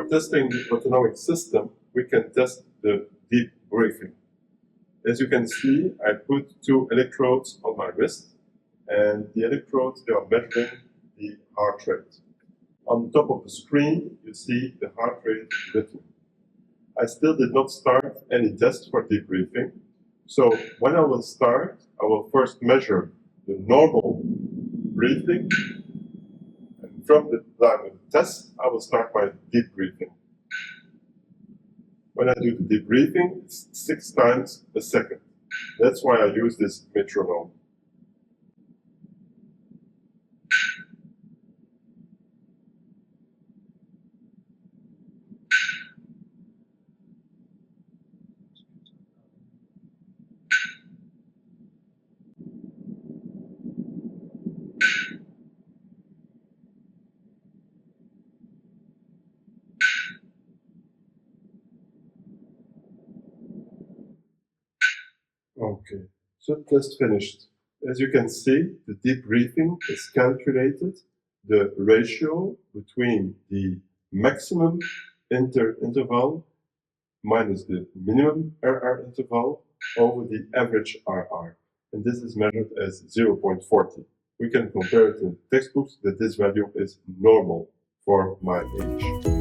testing the autonomic system, we can test the deep breathing. As you can see, I put 2 electrodes on my wrist, and the electrodes, they are measuring the heart rate. On the top of the screen, you see the heart rate written. I still did not start any test for deep breathing. So when I will start, I will first measure the normal breathing. And from the time of the test, I will start my deep breathing. When I do the deep breathing, it's 6 times a second. That's why I use this metronome. Okay, so test finished. As you can see, the deep breathing is calculated, the ratio between the maximum interval minus the minimum RR interval over the average RR. And this is measured as 0.40. We can compare it in textbooks that this value is normal for my age.